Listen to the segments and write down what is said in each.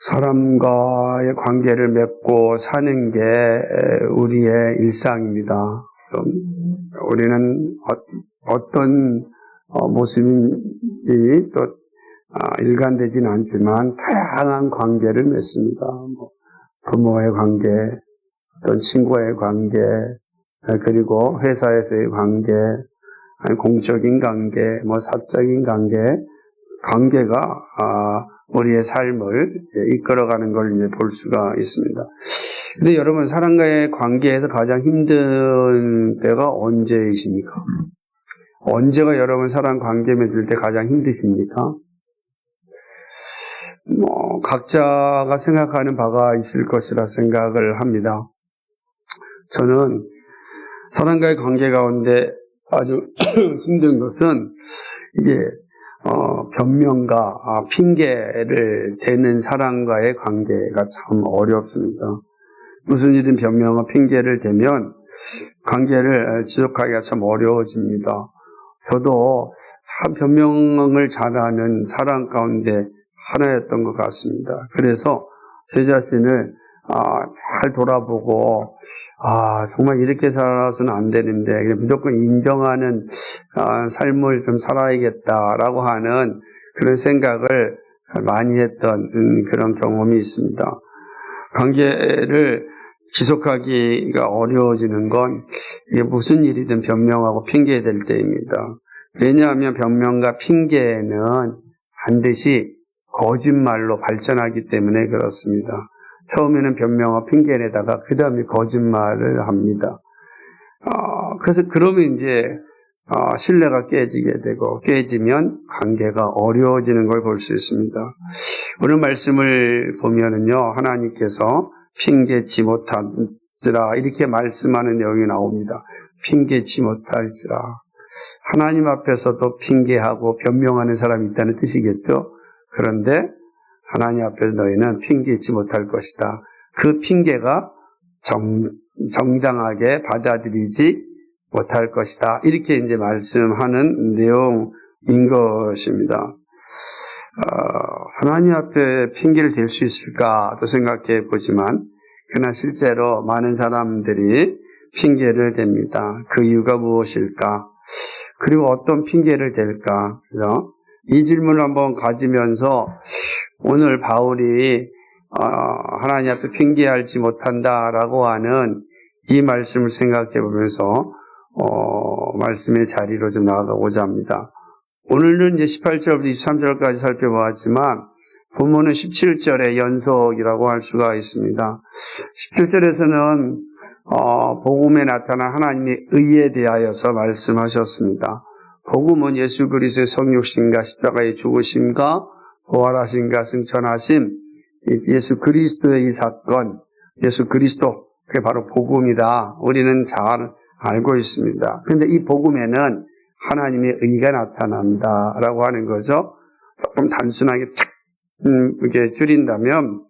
사람과의 관계를 맺고 사는 게 우리의 일상입니다. 우리는 어떤 모습인지 또 일관되지는 않지만 다양한 관계를 맺습니다. 부모의 관계, 어떤 친구의 관계, 그리고 회사에서의 관계, 공적인 관계, 사적인 관계가 우리의 삶을 이끌어가는 걸 이제 볼 수가 있습니다. 근데 여러분, 사람과의 관계에서 가장 힘든 때가 언제이십니까? 언제가 여러분 사람 관계 맺을 때 가장 힘드십니까? 각자가 생각하는 바가 있을 것이라 생각을 합니다. 저는 사람과의 관계 가운데 아주 힘든 것은 이게 변명과 핑계를 대는 사람과의 관계가 참 어렵습니다. 무슨 일든 변명과 핑계를 대면 관계를 지속하기가 참 어려워집니다. 저도 참 변명을 잘하는 사람 가운데 하나였던 것 같습니다. 그래서 제 자신을 잘 돌아보고 정말 이렇게 살아서는 안 되는데 무조건 인정하는 삶을 좀 살아야겠다라고 하는 그런 생각을 많이 했던 그런 경험이 있습니다. 관계를 지속하기가 어려워지는 건 이게 무슨 일이든 변명하고 핑계댈 때입니다. 왜냐하면 변명과 핑계는 반드시 거짓말로 발전하기 때문에 그렇습니다. 처음에는 변명과 핑계내다가 그 다음에 거짓말을 합니다. 그래서 그러면 이제 신뢰가 깨지게 되고 깨지면 관계가 어려워지는 걸 볼 수 있습니다. 오늘 말씀을 보면은요, 하나님께서 핑계치 못할지라 이렇게 말씀하는 내용이 나옵니다. 핑계치 못할지라. 하나님 앞에서도 핑계하고 변명하는 사람이 있다는 뜻이겠죠. 그런데 하나님 앞에서 너희는 핑계치 못할 것이다. 그 핑계가 정당하게 받아들이지 못할 것이다. 이렇게 이제 말씀하는 내용인 것입니다. 하나님 앞에 핑계를 댈 수 있을까 또 생각해 보지만 그러나 실제로 많은 사람들이 핑계를 댑니다. 그 이유가 무엇일까? 그리고 어떤 핑계를 댈까? 그래서 이 질문을 한번 가지면서 오늘 바울이 하나님 앞에 핑계하지 못한다라고 하는 이 말씀을 생각해 보면서 말씀의 자리로 좀 나아가고자 합니다. 오늘은 이제 18절부터 23절까지 살펴보았지만 본문은 17절의 연속이라고 할 수가 있습니다. 17절에서는 복음에 나타난 하나님의 의에 대하여서 말씀하셨습니다. 복음은 예수 그리스도의 성육신과 십자가의 죽으심과 부활하심과 승천하심, 예수 그리스도의 이 사건, 예수 그리스도, 그게 바로 복음이다. 우리는 잘 알고 있습니다. 그런데 이 복음에는 하나님의 의가 나타난다라고 하는 거죠. 조금 단순하게 이렇게 줄인다면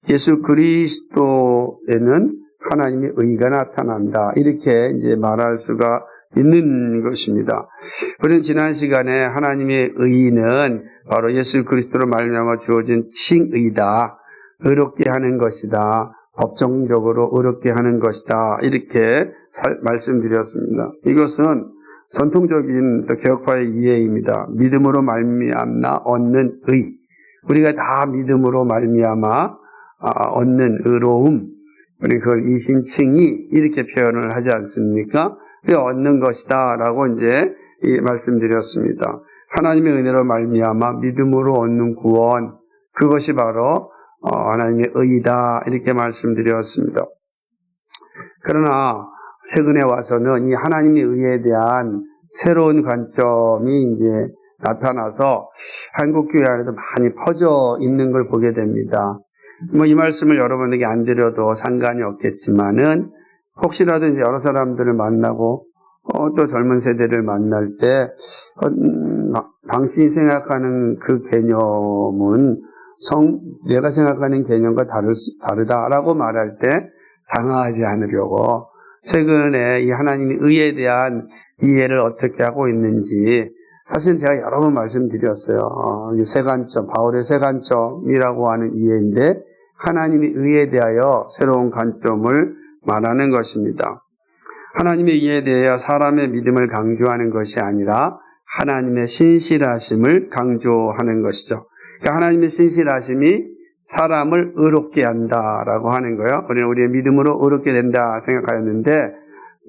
예수 그리스도에는 하나님의 의가 나타난다. 이렇게 이제 말할 수가 있는 것입니다. 우리는 지난 시간에 하나님의 의는 바로 예수 그리스도로 말미암아 주어진 칭의다. 의롭게 하는 것이다. 법정적으로 의롭게 하는 것이다. 이렇게 말씀드렸습니다. 이것은 전통적인 개혁파의 이해입니다. 믿음으로 말미암아 얻는 의. 우리가 다 믿음으로 말미암아 얻는 의로움. 우리 그걸 이신칭의 이렇게 표현을 하지 않습니까? 그 얻는 것이다 라고 이제 말씀드렸습니다. 하나님의 은혜로 말미암아 믿음으로 얻는 구원, 그것이 바로 하나님의 의이다 이렇게 말씀드렸습니다. 그러나 최근에 와서는 이 하나님의 의에 대한 새로운 관점이 이제 나타나서 한국교회 안에도 많이 퍼져 있는 걸 보게 됩니다. 이 말씀을 여러분에게 안 드려도 상관이 없겠지만은 혹시라도 이제 여러 사람들을 만나고 또 젊은 세대를 만날 때 당신이 생각하는 그 개념은 내가 생각하는 개념과 다르다라고 말할 때 당황하지 않으려고 최근에 이 하나님의 의에 대한 이해를 어떻게 하고 있는지 사실 제가 여러 번 말씀드렸어요. 세 관점, 바울의 세 관점이라고 하는 이해인데 하나님의 의에 대하여 새로운 관점을 말하는 것입니다. 하나님의 의에 대하여 사람의 믿음을 강조하는 것이 아니라 하나님의 신실하심을 강조하는 것이죠. 그러니까 하나님의 신실하심이 사람을 의롭게 한다라고 하는 거예요. 우리는 우리의 믿음으로 의롭게 된다 생각하였는데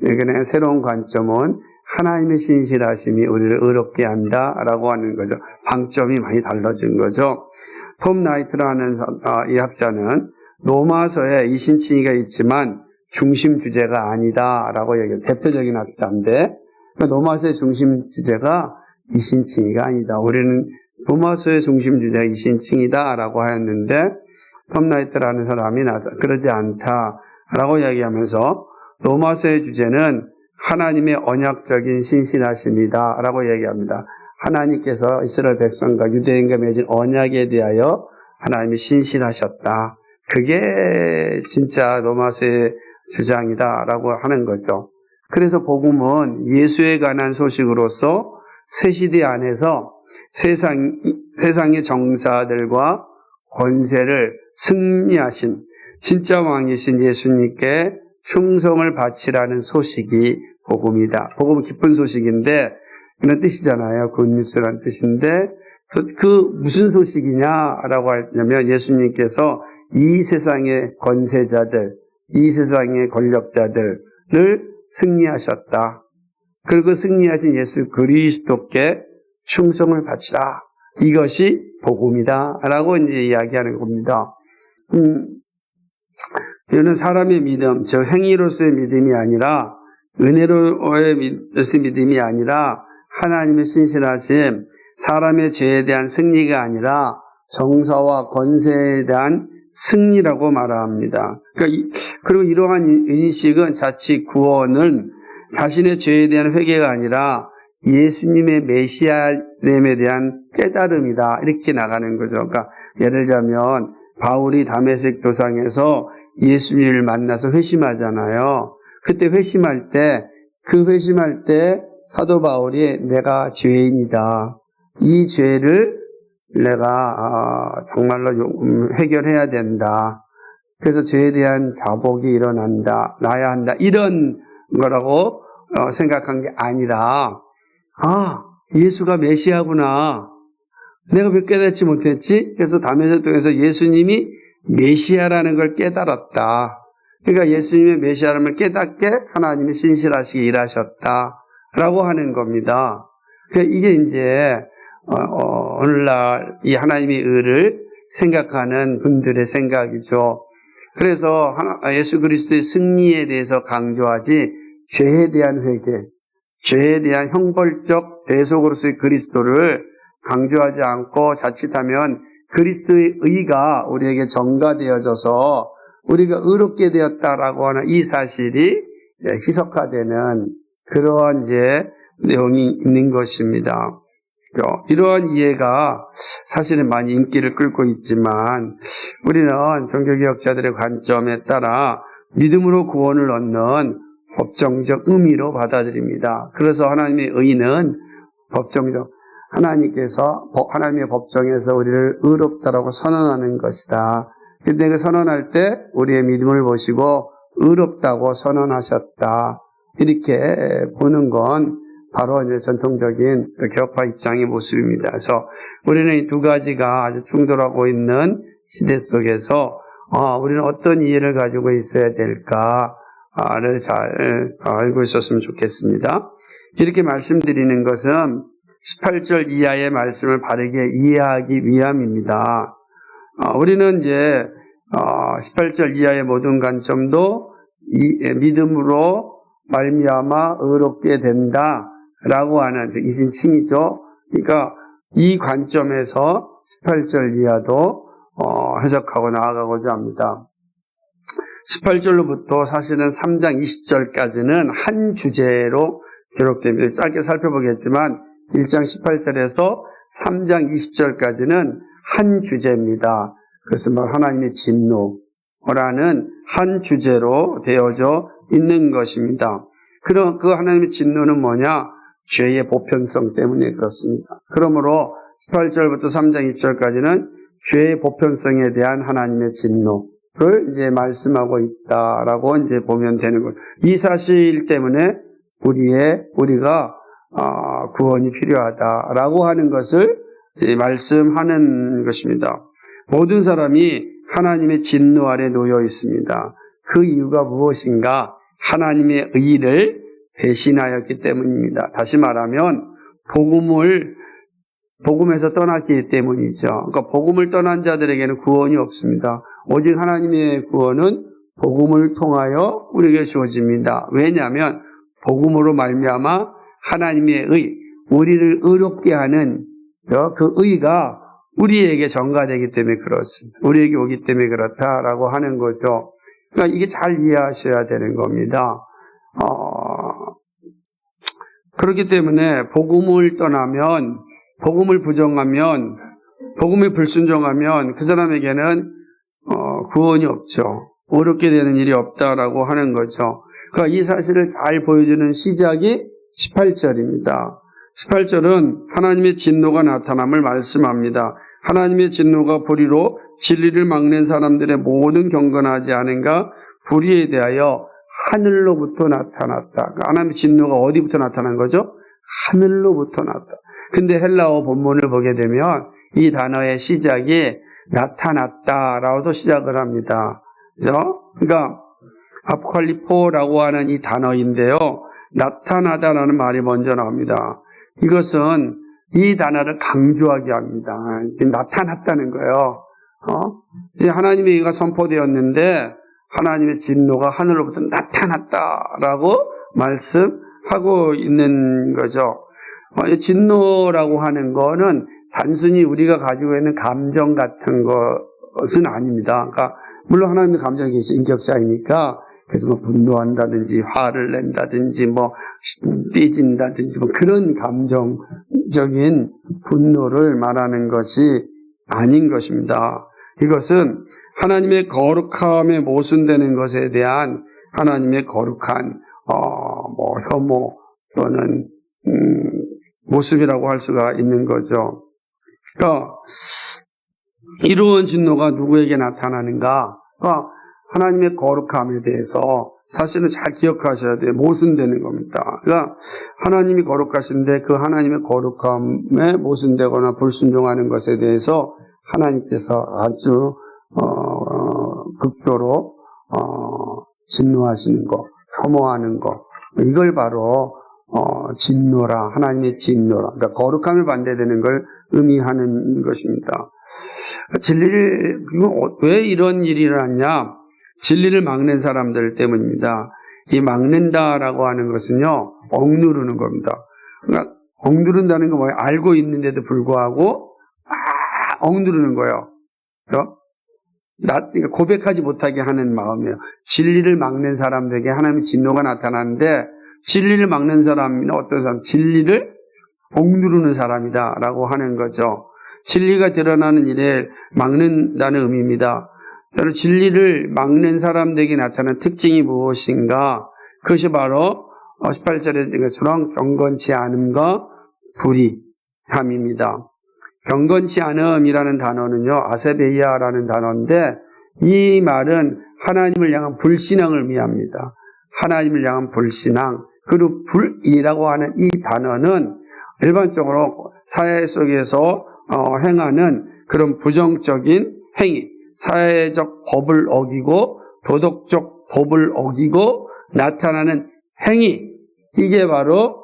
이번에 새로운 관점은 하나님의 신실하심이 우리를 의롭게 한다라고 하는 거죠. 방점이 많이 달라진 거죠. 톰 나이트라는 이 학자는 로마서에 이신칭의가 있지만 중심 주제가 아니다라고 얘기해요. 대표적인 학자인데 로마서의 중심 주제가 이신칭의가 아니다. 우리는 로마서의 중심 주제가 이신칭이다라고 하였는데 톰 나이트라는 사람이 그러지 않다라고 얘기하면서 로마서의 주제는 하나님의 언약적인 신실하심이다라고 얘기합니다. 하나님께서 이스라엘 백성과 유대인과 맺은 언약에 대하여 하나님이 신실하셨다. 그게 진짜 로마서의 주장이다라고 하는 거죠. 그래서 복음은 예수에 관한 소식으로서 새 시대 안에서 세상의 정사들과 권세를 승리하신 진짜 왕이신 예수님께 충성을 바치라는 소식이 복음이다. 복음은 기쁜 소식인데 그런 뜻이잖아요. 굿뉴스라는 뜻인데 그 무슨 소식이냐라고 하냐면 예수님께서 이 세상의 권세자들, 이 세상의 권력자들을 승리하셨다. 그리고 승리하신 예수 그리스도께 충성을 바치라. 이것이 복음이다. 라고 이제 이야기하는 겁니다. 이거는 사람의 믿음, 즉 행위로서의 믿음이 아니라 은혜로의 믿음이 아니라 하나님의 신실하심, 사람의 죄에 대한 승리가 아니라 정사와 권세에 대한 승리라고 말합니다. 그리고 이러한 인식은 자칫 구원은 자신의 죄에 대한 회개가 아니라 예수님의 메시아됨에 대한 깨달음이다. 이렇게 나가는 거죠. 그러니까 예를 들자면 바울이 다메섹 도상에서 예수님을 만나서 회심하잖아요. 그때 회심할 때 사도 바울이 내가 죄인이다. 이 죄를 내가 정말로 해결해야 된다. 그래서 죄에 대한 자복이 일어난다. 나야 한다. 이런 거라고 생각한 게 아니라 예수가 메시아구나. 내가 왜 깨닫지 못했지? 그래서 다메섹 통해서 예수님이 메시아라는 걸 깨달았다. 그러니까 예수님의 메시아라는 걸 깨닫게 하나님이 신실하시게 일하셨다라고 하는 겁니다. 그러니까 이게 이제 오늘날 이 하나님의 의를 생각하는 분들의 생각이죠. 그래서 예수 그리스도의 승리에 대해서 강조하지 죄에 대한 회개, 죄에 대한 형벌적 대속으로서의 그리스도를 강조하지 않고 자칫하면 그리스도의 의가 우리에게 전가되어져서 우리가 의롭게 되었다라고 하는 이 사실이 희석화되는 그러한 이제 내용이 있는 것입니다. 이러한 이해가 사실은 많이 인기를 끌고 있지만 우리는 종교개혁자들의 관점에 따라 믿음으로 구원을 얻는 법정적 의미로 받아들입니다. 그래서 하나님의 의는 법정적, 하나님의 법정에서 우리를 의롭다라고 선언하는 것이다. 근데 그 선언할 때 우리의 믿음을 보시고 의롭다고 선언하셨다. 이렇게 보는 건 바로 이제 전통적인 개혁파 입장의 모습입니다. 그래서 우리는 이 두 가지가 아주 충돌하고 있는 시대 속에서 우리는 어떤 이해를 가지고 있어야 될까를 잘 알고 있었으면 좋겠습니다. 이렇게 말씀드리는 것은 18절 이하의 말씀을 바르게 이해하기 위함입니다. 우리는 이제 18절 이하의 모든 관점도 믿음으로 말미암아 의롭게 된다라고 하는 이신칭이죠. 그러니까 이 관점에서 18절 이하도 해석하고 나아가고자 합니다. 18절로부터 사실은 3장 20절까지는 한 주제로 기록됩니다. 짧게 살펴보겠지만 1장 18절에서 3장 20절까지는 한 주제입니다. 그것은 하나님의 진노라는 한 주제로 되어져 있는 것입니다. 그럼 그 하나님의 진노는 뭐냐? 죄의 보편성 때문에 그렇습니다. 그러므로 18절부터 3장 2절까지는 죄의 보편성에 대한 하나님의 진노를 이제 말씀하고 있다라고 이제 보면 되는 거예요. 이 사실 때문에 우리가 구원이 필요하다라고 하는 것을 말씀하는 것입니다. 모든 사람이 하나님의 진노 아래 놓여 있습니다. 그 이유가 무엇인가? 하나님의 의를 배신하였기 때문입니다. 다시 말하면 복음에서 떠났기 때문이죠. 그러니까 복음을 떠난 자들에게는 구원이 없습니다. 오직 하나님의 구원은 복음을 통하여 우리에게 주어집니다. 왜냐하면 복음으로 말미암아 하나님의 의, 우리를 의롭게 하는 그 의가 우리에게 전가되기 때문에 그렇습니다. 우리에게 오기 때문에 그렇다라고 하는 거죠. 그러니까 이게 잘 이해하셔야 되는 겁니다. 그렇기 때문에 복음을 떠나면, 복음을 부정하면, 복음에 불순종하면 그 사람에게는 구원이 없죠. 어렵게 되는 일이 없다라고 하는 거죠. 그러니까 이 사실을 잘 보여주는 시작이 18절입니다. 18절은 하나님의 진노가 나타남을 말씀합니다. 하나님의 진노가 불의로 진리를 막는 사람들의 모든 경건하지 않은가? 불의에 대하여 하늘로부터 나타났다. 그러니까 하나님의 진노가 어디부터 나타난 거죠? 하늘로부터 나타났다. 근데 헬라어 본문을 보게 되면 이 단어의 시작이 나타났다라고도 시작을 합니다. 그죠? 그러니까 아포칼리포라고 하는 이 단어인데요. 나타나다라는 말이 먼저 나옵니다. 이것은 이 단어를 강조하게 합니다. 지금 나타났다는 거예요. 이제 하나님의 의가 선포되었는데 하나님의 진노가 하늘로부터 나타났다라고 말씀하고 있는 거죠. 진노라고 하는 거는 단순히 우리가 가지고 있는 감정 같은 것은 아닙니다. 그러니까 물론 하나님의 감정이 인격자이니까 그래서 뭐 분노한다든지 화를 낸다든지 뭐 삐진다든지 뭐 그런 감정적인 분노를 말하는 것이 아닌 것입니다. 이것은 하나님의 거룩함에 모순되는 것에 대한 하나님의 거룩한 혐오 또는 모습이라고 할 수가 있는 거죠. 그러니까 이러한 진노가 누구에게 나타나는가? 그러니까 하나님의 거룩함에 대해서 사실은 잘 기억하셔야 돼요. 모순되는 겁니다. 그러니까 하나님이 거룩하신데 그 하나님의 거룩함에 모순되거나 불순종하는 것에 대해서 하나님께서 아주 극도로 진노하시는 것, 혐오하는 것, 이걸 바로 진노라, 하나님의 진노라, 그러니까 거룩함에 반대되는 걸 의미하는 것입니다. 왜 이런 일이 일어났냐? 진리를 막는 사람들 때문입니다. 이 막는다라고 하는 것은요, 억누르는 겁니다. 그러니까 억누른다는 건 뭐예요? 알고 있는데도 불구하고 억누르는 거예요. 그렇죠? 그러니까 고백하지 못하게 하는 마음이에요. 진리를 막는 사람들에게 하나님의 진노가 나타나는데 진리를 막는 사람은 어떤 사람? 진리를 억누르는 사람이다라고 하는 거죠. 진리가 드러나는 일에 막는다는 의미입니다. 진리를 막는 사람들에게 나타나는 특징이 무엇인가? 그것이 바로 18절에 된 것처럼 경건치 않음과 불의함입니다. 경건치 않음이라는 단어는요, 아세베이아라는 단어인데 이 말은 하나님을 향한 불신앙을 의미합니다. 하나님을 향한 불신앙. 그리고 불의라고 하는 이 단어는 일반적으로 사회 속에서 행하는 그런 부정적인 행위, 사회적 법을 어기고 도덕적 법을 어기고 나타나는 행위, 이게 바로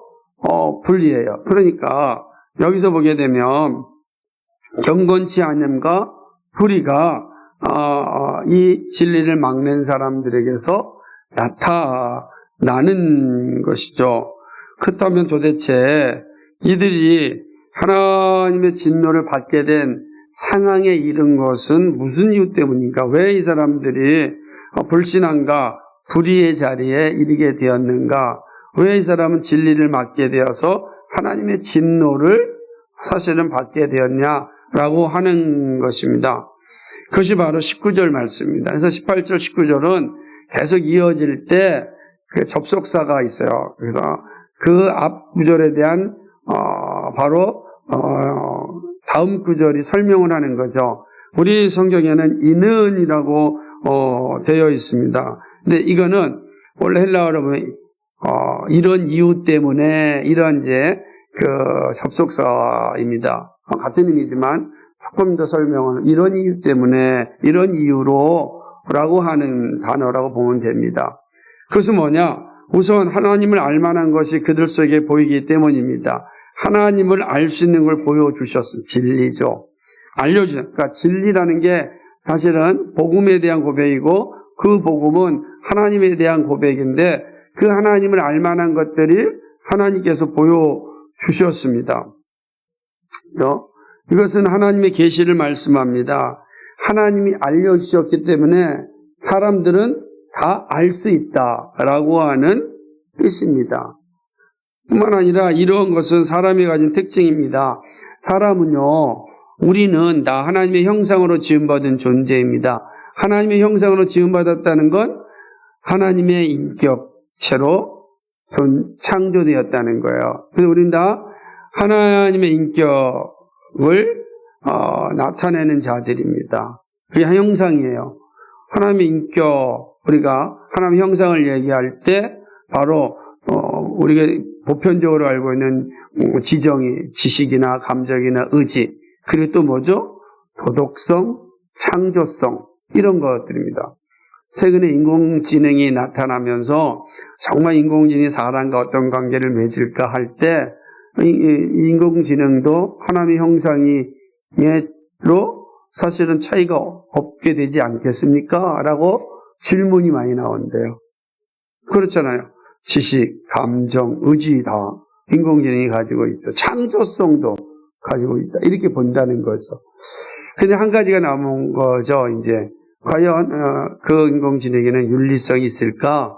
불의예요. 그러니까 여기서 보게 되면 경건치 않음과 불의가 이 진리를 막는 사람들에게서 나타나는 것이죠. 그렇다면 도대체 이들이 하나님의 진노를 받게 된 상황에 이른 것은 무슨 이유 때문인가? 왜 이 사람들이 불신앙과 불의의 자리에 이르게 되었는가? 왜 이 사람은 진리를 막게 되어서 하나님의 진노를 사실은 받게 되었냐라고 하는 것입니다. 그것이 바로 19절 말씀입니다. 그래서 18절, 19절은 계속 이어질 때 그 접속사가 있어요. 그래서 그 앞 구절에 대한 바로 다음 구절이 설명을 하는 거죠. 우리 성경에는 이는이라고 되어 있습니다. 근데 이거는 원래 헬라어로 보면 이런 이유 때문에 이런 이제 그 접속사입니다. 같은 의미지만 조금 더 설명은 이런 이유 때문에 이런 이유로라고 하는 단어라고 보면 됩니다. 그것은 뭐냐? 우선 하나님을 알 만한 것이 그들 속에 보이기 때문입니다. 하나님을 알 수 있는 걸 보여주셨습니다. 진리죠. 그러니까 진리라는 게 사실은 복음에 대한 고백이고 그 복음은 하나님에 대한 고백인데 그 하나님을 알 만한 것들이 하나님께서 보여주셨습니다. 이것은 하나님의 계시를 말씀합니다. 하나님이 알려주셨기 때문에 사람들은 다 알 수 있다라고 하는 뜻입니다. 뿐만 아니라 이러한 것은 사람이 가진 특징입니다. 사람은요, 우리는 다 하나님의 형상으로 지음받은 존재입니다. 하나님의 형상으로 지음받았다는 건 하나님의 인격체로 창조되었다는 거예요. 그래서 우리는 다 하나님의 인격을 나타내는 자들입니다. 그게 형상이에요. 하나님의 인격, 우리가 하나님의 형상을 얘기할 때 바로 우리가 보편적으로 알고 있는 지정의, 지식이나 감정이나 의지, 그리고 또 뭐죠? 도덕성, 창조성, 이런 것들입니다. 최근에 인공지능이 나타나면서 정말 인공지능이 사람과 어떤 관계를 맺을까 할 때 인공지능도 하나님의 형상으로 사실은 차이가 없게 되지 않겠습니까? 라고 질문이 많이 나온대요. 그렇잖아요. 지식, 감정, 의지 다 인공지능이 가지고 있죠. 창조성도 가지고 있다. 이렇게 본다는 거죠. 근데 한 가지가 남은 거죠. 이제 과연 그 인공지능에는 윤리성이 있을까?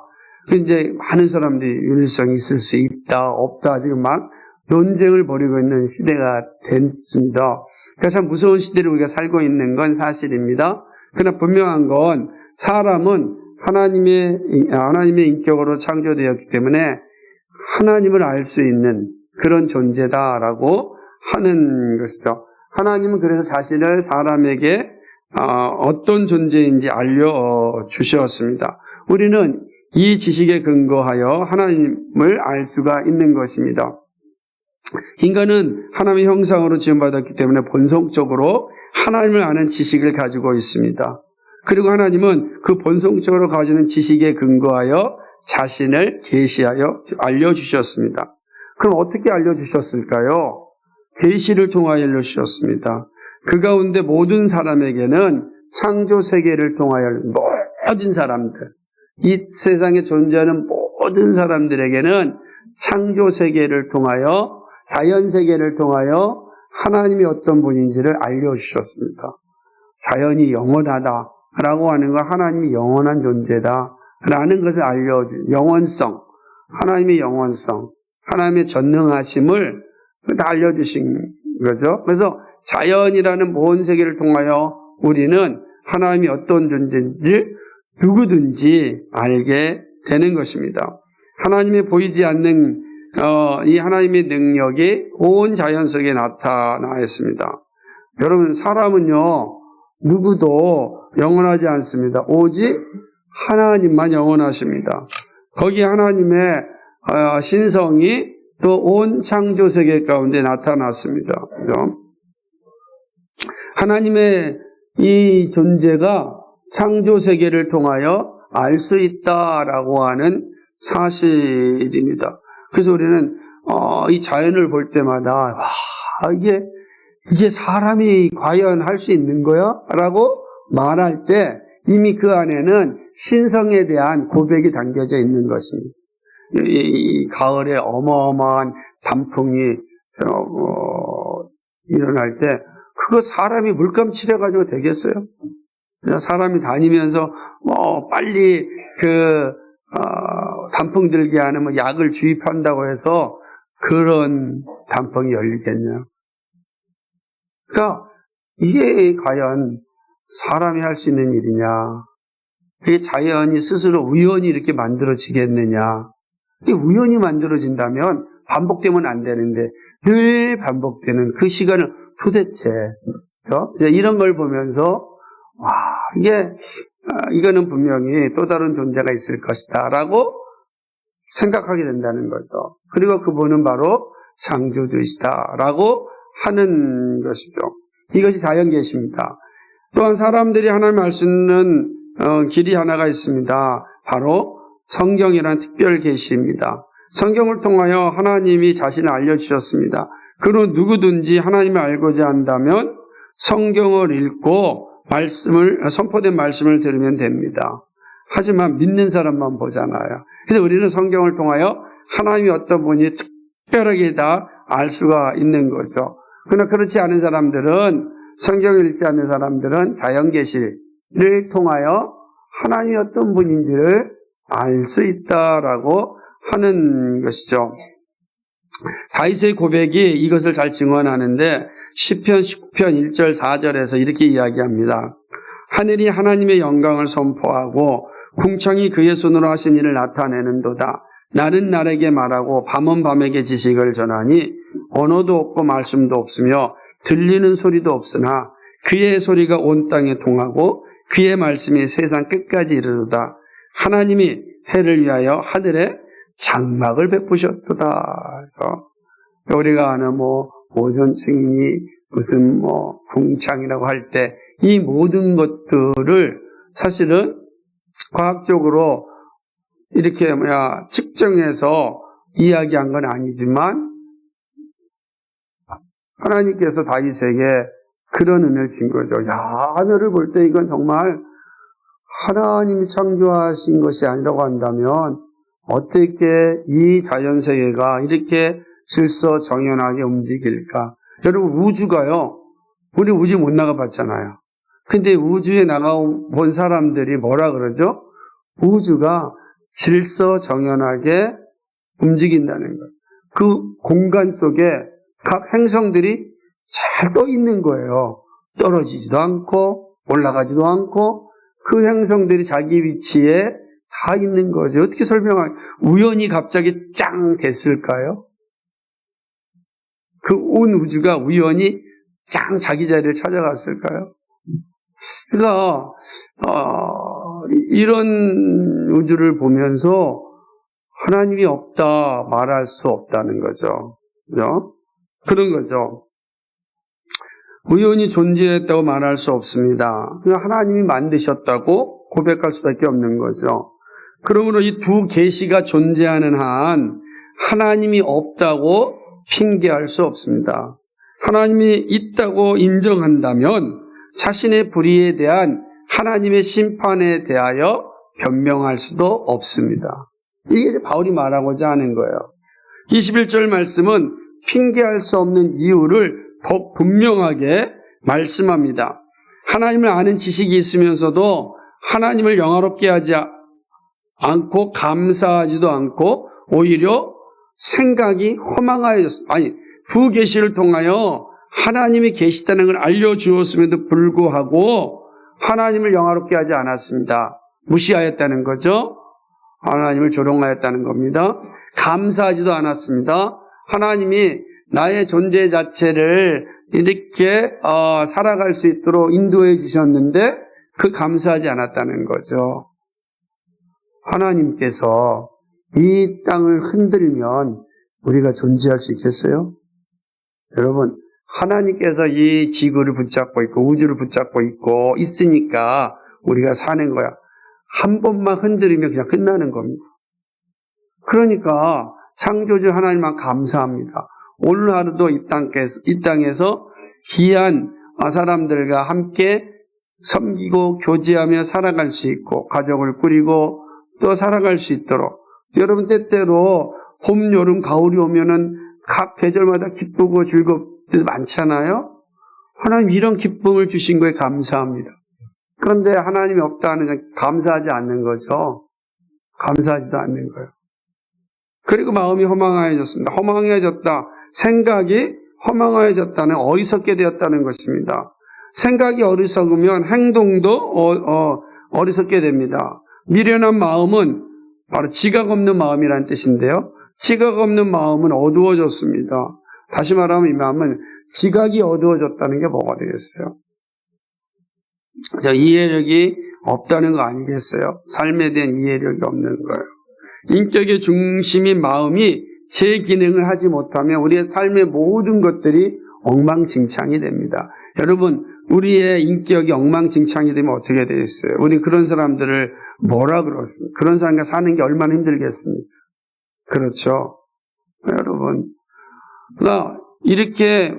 이제 많은 사람들이 윤리성이 있을 수 있다, 없다 지금 막 논쟁을 벌이고 있는 시대가 됐습니다. 그러니까 참 무서운 시대를 우리가 살고 있는 건 사실입니다. 그러나 분명한 건 사람은 하나님의 인격으로 창조되었기 때문에 하나님을 알 수 있는 그런 존재다라고 하는 것이죠. 하나님은 그래서 자신을 사람에게 어떤 존재인지 알려주셨습니다. 우리는 이 지식에 근거하여 하나님을 알 수가 있는 것입니다. 인간은 하나님의 형상으로 지음받았기 때문에 본성적으로 하나님을 아는 지식을 가지고 있습니다. 그리고 하나님은 그 본성적으로 가지는 지식에 근거하여 자신을 계시하여 알려주셨습니다. 그럼 어떻게 알려주셨을까요? 계시를 통하여 알려주셨습니다. 그 가운데 모든 사람에게는 창조 세계를 통하여 모든 사람들, 이 세상에 존재하는 모든 사람들에게는 창조 세계를 통하여 자연 세계를 통하여 하나님이 어떤 분인지를 알려주셨습니다. 자연이 영원하다라고 하는 건 하나님이 영원한 존재다라는 것을 영원성, 하나님의 영원성, 하나님의 전능하심을 다 알려주신 거죠. 그래서 자연이라는 모든 세계를 통하여 우리는 하나님이 어떤 존재인지 누구든지 알게 되는 것입니다. 하나님이 보이지 않는 이 하나님의 능력이 온 자연 속에 나타나 있습니다. 여러분, 사람은요, 누구도 영원하지 않습니다. 오직 하나님만 영원하십니다. 거기 하나님의 신성이 또 온 창조 세계 가운데 나타났습니다. 그죠? 하나님의 이 존재가 창조 세계를 통하여 알 수 있다라고 하는 사실입니다. 그래서 우리는 이 자연을 볼 때마다 이게 사람이 과연 할 수 있는 거야? 라고 말할 때 이미 그 안에는 신성에 대한 고백이 담겨져 있는 것입니다. 이 가을에 어마어마한 단풍이 일어날 때 그거 사람이 물감 칠해가지고 되겠어요? 그냥 사람이 다니면서 빨리 단풍 들게 하는 약을 주입한다고 해서 그런 단풍이 열리겠냐? 그러니까 이게 과연 사람이 할 수 있는 일이냐? 이게 자연이 스스로 우연히 이렇게 만들어지겠느냐? 이게 우연히 만들어진다면 반복되면 안 되는데 늘 반복되는 그 시간을 도대체 이런 걸 보면서 와, 이거는 분명히 또 다른 존재가 있을 것이다 라고 생각하게 된다는 거죠. 그리고 그분은 바로 창조주시다 라고 하는 것이죠. 이것이 자연계시입니다. 또한 사람들이 하나님 알 수 있는 길이 하나가 있습니다. 바로 성경이라는 특별 계시입니다. 성경을 통하여 하나님이 자신을 알려주셨습니다. 그러나 누구든지 하나님을 알고자 한다면 성경을 읽고 선포된 말씀을 들으면 됩니다. 하지만 믿는 사람만 보잖아요. 그래서 우리는 성경을 통하여 하나님이 어떤 분이 특별하게 다 알 수가 있는 거죠. 그러나 그렇지 않은 사람들은, 성경을 읽지 않는 사람들은 자연계시를 통하여 하나님이 어떤 분인지를 알 수 있다라고 하는 것이죠. 다윗의 고백이 이것을 잘 증언하는데 시편 19편 1절 4절에서 이렇게 이야기합니다. 하늘이 하나님의 영광을 선포하고 궁창이 그의 손으로 하신 일을 나타내는도다. 날은 날에게 말하고 밤은 밤에게 지식을 전하니 언어도 없고 말씀도 없으며 들리는 소리도 없으나 그의 소리가 온 땅에 통하고 그의 말씀이 세상 끝까지 이르도다. 하나님이 해를 위하여 하늘에 장막을 베푸셨도다. 그래서 우리가 아는 오존 증인이 무슨 궁창이라고 할 때 이 모든 것들을 사실은 과학적으로 이렇게 측정해서 이야기한 건 아니지만 하나님께서 다윗에게 그런 은혜를 준 거죠. 하늘을 볼 때 이건 정말 하나님이 창조하신 것이 아니라고 한다면 어떻게 이 자연세계가 이렇게 질서정연하게 움직일까? 여러분, 우주가요, 우리 우주 못 나가봤잖아요. 근데 우주에 나가본 사람들이 뭐라 그러죠? 우주가 질서정연하게 움직인다는 것. 그 공간 속에 각 행성들이 잘 떠 있는 거예요. 떨어지지도 않고 올라가지도 않고 그 행성들이 자기 위치에 다 있는 거죠. 어떻게 우연히 갑자기 짱 됐을까요? 그 온 우주가 우연히 짱 자기 자리를 찾아갔을까요? 그러니까 이런 우주를 보면서 하나님이 없다 말할 수 없다는 거죠. 그죠? 그런 거죠. 우연히 존재했다고 말할 수 없습니다. 그냥 하나님이 만드셨다고 고백할 수밖에 없는 거죠. 그러므로 이 두 계시가 존재하는 한 하나님이 없다고 핑계할 수 없습니다. 하나님이 있다고 인정한다면 자신의 불의에 대한 하나님의 심판에 대하여 변명할 수도 없습니다. 이게 바울이 말하고자 하는 거예요. 21절 말씀은 핑계할 수 없는 이유를 더 분명하게 말씀합니다. 하나님을 아는 지식이 있으면서도 하나님을 영화롭게 하지 않고 감사하지도 않고 오히려 생각이 허망하여졌습니다. 두 계시를 통하여 하나님이 계시다는 걸 알려주었음에도 불구하고 하나님을 영화롭게 하지 않았습니다. 무시하였다는 거죠. 하나님을 조롱하였다는 겁니다. 감사하지도 않았습니다. 하나님이 나의 존재 자체를 이렇게 살아갈 수 있도록 인도해 주셨는데 그 감사하지 않았다는 거죠. 하나님께서 이 땅을 흔들면 우리가 존재할 수 있겠어요? 여러분, 하나님께서 이 지구를 붙잡고 있고 우주를 붙잡고 있고 있으니까 우리가 사는 거야. 한 번만 흔들리면 그냥 끝나는 겁니다. 그러니까 창조주 하나님만 감사합니다. 오늘 하루도 이 땅에서 귀한 사람들과 함께 섬기고 교제하며 살아갈 수 있고 가족을 꾸리고 또 살아갈 수 있도록, 여러분 때때로 봄, 여름, 가을이 오면은 각 계절마다 기쁘고 즐겁고 많잖아요. 하나님 이런 기쁨을 주신 거에 감사합니다. 그런데 하나님이 없다는 감사하지 않는 거죠. 감사하지도 않는 거예요. 그리고 마음이 허망해졌습니다. 허망해졌다. 생각이 허망해졌다는 어리석게 되었다는 것입니다. 생각이 어리석으면 행동도 어리석게 됩니다. 미련한 마음은 바로 지각 없는 마음이라는 뜻인데요. 지각 없는 마음은 어두워졌습니다. 다시 말하면 이 마음은 지각이 어두워졌다는 게 뭐가 되겠어요? 이해력이 없다는 거 아니겠어요? 삶에 대한 이해력이 없는 거예요. 인격의 중심인 마음이 제 기능을 하지 못하면 우리의 삶의 모든 것들이 엉망진창이 됩니다. 여러분, 우리의 인격이 엉망진창이 되면 어떻게 되겠어요? 우리 그런 사람들을 뭐라 그러습니까? 그런 사람과 사는 게 얼마나 힘들겠습니까? 그렇죠? 여러분, 이렇게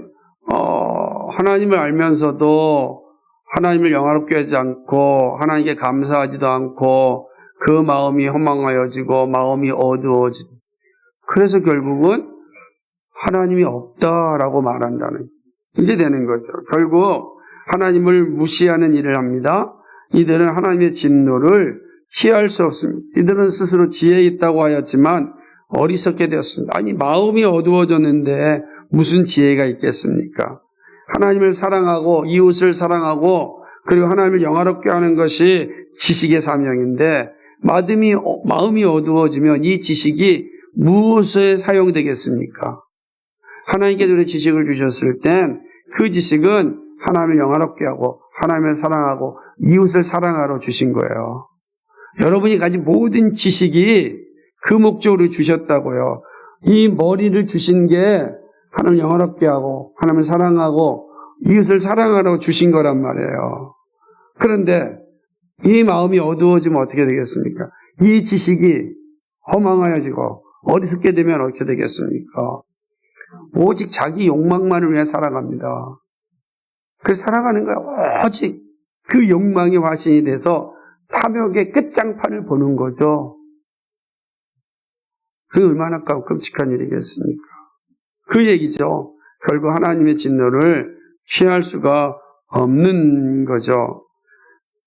하나님을 알면서도 하나님을 영화롭게 하지 않고 하나님께 감사하지도 않고 그 마음이 허망하여지고 마음이 어두워지고, 그래서 결국은 하나님이 없다라고 말한다는, 이게 되는 거죠. 결국 하나님을 무시하는 일을 합니다. 이들은 하나님의 진노를 피할 수 없습니다. 이들은 스스로 지혜 있다고 하였지만 어리석게 되었습니다. 아니, 마음이 어두워졌는데 무슨 지혜가 있겠습니까? 하나님을 사랑하고 이웃을 사랑하고 그리고 하나님을 영화롭게 하는 것이 지식의 사명인데, 마음이 어두워지면 이 지식이 무엇에 사용되겠습니까? 하나님께서 우리 지식을 주셨을 땐 그 지식은 하나님을 영화롭게 하고 하나님을 사랑하고 이웃을 사랑하러 주신 거예요. 여러분이 가진 모든 지식이 그 목적으로 주셨다고요. 이 머리를 주신 게 하나님을 영화롭게 하고 하나님을 사랑하고 이웃을 사랑하러 주신 거란 말이에요. 그런데 이 마음이 어두워지면 어떻게 되겠습니까? 이 지식이 허망하여지고 어리석게 되면 어떻게 되겠습니까? 오직 자기 욕망만을 위해 살아갑니다. 그래서 살아가는 거야. 오직 그 욕망이 화신이 돼서 탐욕의 끝장판을 보는 거죠. 그게 얼마나 끔찍한 일이겠습니까? 그 얘기죠. 결국 하나님의 진노를 피할 수가 없는 거죠.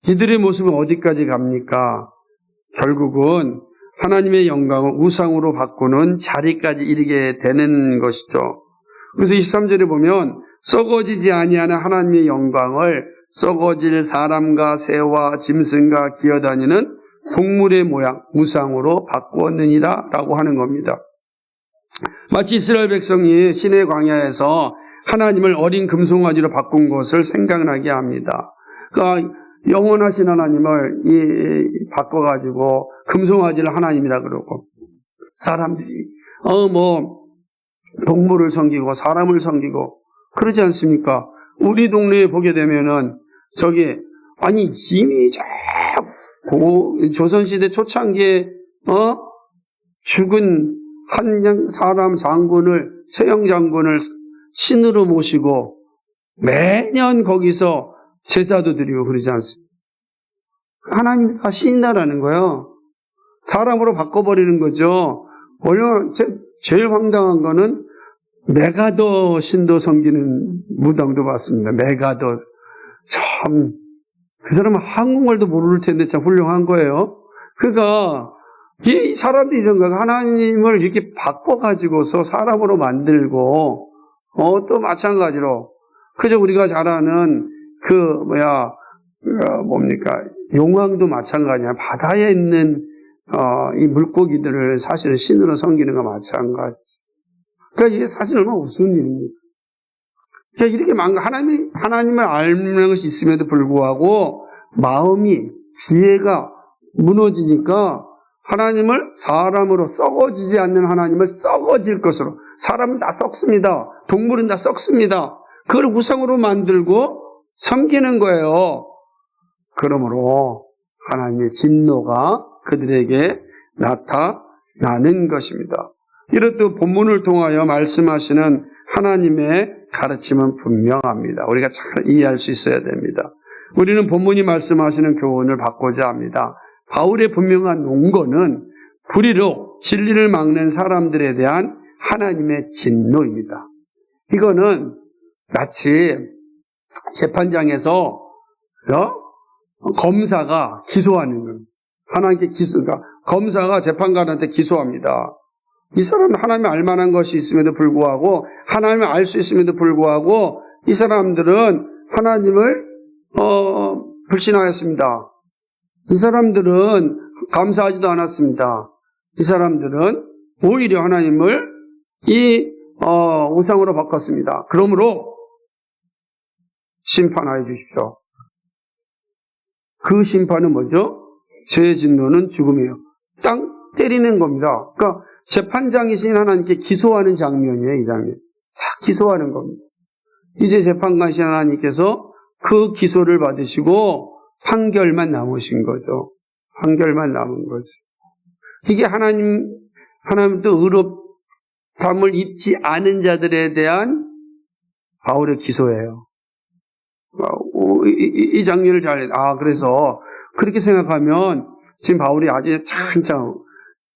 이들의 모습은 어디까지 갑니까? 결국은 하나님의 영광을 우상으로 바꾸는 자리까지 이르게 되는 것이죠. 그래서 23절에 보면 썩어지지 아니하는 하나님의 영광을 썩어질 사람과 새와 짐승과 기어다니는 동물의 모양, 우상으로 바꾸었느니라 라고 하는 겁니다. 마치 이스라엘 백성이 시내 광야에서 하나님을 어린 금송아지로 바꾼 것을 생각나게 합니다. 그러니까 영원하신 하나님을 바꿔가지고 금송아지를 하나님이라 그러고, 사람들이 동물을 섬기고 사람을 섬기고 그러지 않습니까? 우리 동네에 보게 되면은 이미 조선시대 초창기에 죽은 한 사람 장군을, 최영 장군을 신으로 모시고 매년 거기서 제사도 드리고 그러지 않습니까? 하나님이 다 신이다라는 거예요. 사람으로 바꿔버리는 거죠. 원래 제일 황당한 거는 메가더 신도 섬기는 무당도 봤습니다. 메가더. 참, 그 사람은 한국말도 모를 텐데 참 훌륭한 거예요. 그러니까 이 사람들이 이런 거, 하나님을 이렇게 바꿔가지고서 사람으로 만들고, 또 마찬가지로 그저 우리가 잘 아는 용왕도 마찬가지야. 바다에 있는 이 물고기들을 사실은 신으로 섬기는 거 마찬가지. 그러니까 이게 사실 얼마나 우스운 일입니까? 그러니까 이렇게 하나님을 알는 것이 있음에도 불구하고 마음이, 지혜가 무너지니까 하나님을 사람으로, 썩어지지 않는 하나님을 썩어질 것으로, 사람은 다 썩습니다. 동물은 다 썩습니다. 그걸 우상으로 만들고 섬기는 거예요. 그러므로 하나님의 진노가 그들에게 나타나는 것입니다. 이렇듯 본문을 통하여 말씀하시는 하나님의 가르침은 분명합니다. 우리가 잘 이해할 수 있어야 됩니다. 우리는 본문이 말씀하시는 교훈을 받고자 합니다. 바울의 분명한 논거는 불의로 진리를 막는 사람들에 대한 하나님의 진노입니다. 이거는 마치 재판장에서 검사가 기소하는 거예요. 검사가 재판관한테 기소합니다. 이 사람은 하나님을 알 만한 것이 있음에도 불구하고, 하나님을 알 수 있음에도 불구하고 이 사람들은 하나님을 불신하였습니다. 이 사람들은 감사하지도 않았습니다. 이 사람들은 오히려 하나님을 우상으로 바꿨습니다. 그러므로 심판하여 주십시오. 그 심판은 뭐죠? 죄의 진노는 죽음이에요. 땅 때리는 겁니다. 그러니까 재판장이신 하나님께 기소하는 장면이에요. 이 장면. 다 기소하는 겁니다. 이제 재판관이신 하나님께서 그 기소를 받으시고 판결만 남으신 거죠. 판결만 남은 거죠. 이게 하나님도 의롭담을 입지 않은 자들에 대한 바울의 기소예요. 이 장면을 그래서 그렇게 생각하면 지금 바울이 아주 창창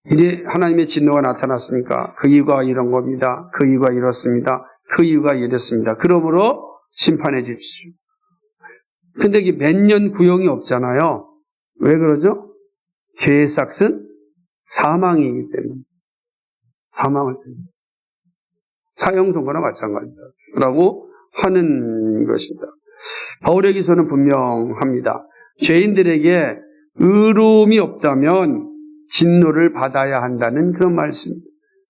이래 하나님의 진노가 나타났으니까 그 이유가 이런 겁니다. 그 이유가 이렇습니다. 그 이유가 이랬습니다. 그러므로 심판해 주십시오. 근데 이게 몇 년 구형이 없잖아요. 왜 그러죠? 죄의 삭은 사망이기 때문에. 사망을 때문에. 사형선고나 마찬가지라고 하는 것입니다. 바울의 기소는 분명합니다. 죄인들에게 의로움이 없다면 진노를 받아야 한다는 그런 말씀입니다.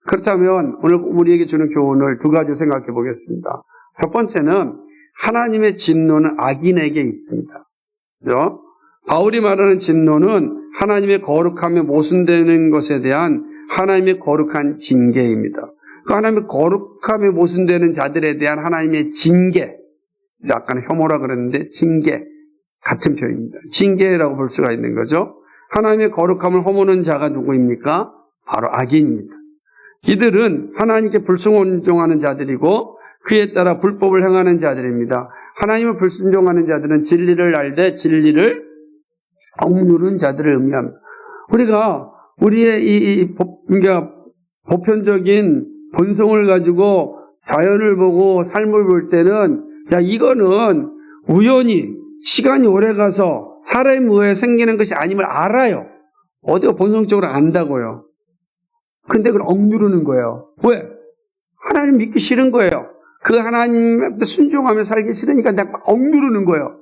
그렇다면 오늘 우리에게 주는 교훈을 두 가지 생각해 보겠습니다. 첫 번째는 하나님의 진노는 악인에게 있습니다. 그렇죠? 바울이 말하는 진노는 하나님의 거룩함에 모순되는 것에 대한 하나님의 거룩한 징계입니다. 그 하나님의 거룩함에 모순되는 자들에 대한 하나님의 징계, 약간 혐오라 그랬는데 징계, 같은 표현입니다. 징계라고 볼 수가 있는 거죠. 하나님의 거룩함을 허무는 자가 누구입니까? 바로 악인입니다. 이들은 하나님께 불순종하는 자들이고 그에 따라 불법을 행하는 자들입니다. 하나님을 불순종하는 자들은 진리를 알되 진리를 억누른 자들을 의미합니다. 우리가 우리의 그러니까 보편적인 본성을 가지고 자연을 보고 삶을 볼 때는 이거는 우연히 시간이 오래 가서 사람에 의해 생기는 것이 아님을 알아요. 어디가 본성적으로 안다고요. 근데 그걸 억누르는 거예요. 왜? 하나님 믿기 싫은 거예요. 그 하나님한테 순종하며 살기 싫으니까 내가 막 억누르는 거예요.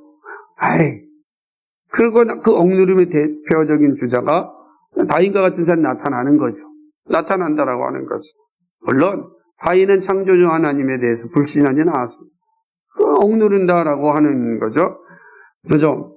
그리고 그 억누름의 대표적인 주자가 다윗과 같은 사람이 나타나는 거죠. 나타난다라고 하는 거죠. 물론 다윗은 창조주 하나님에 대해서 불신하지 않았습니다. 그 억누른다라고 하는 거죠. 그죠?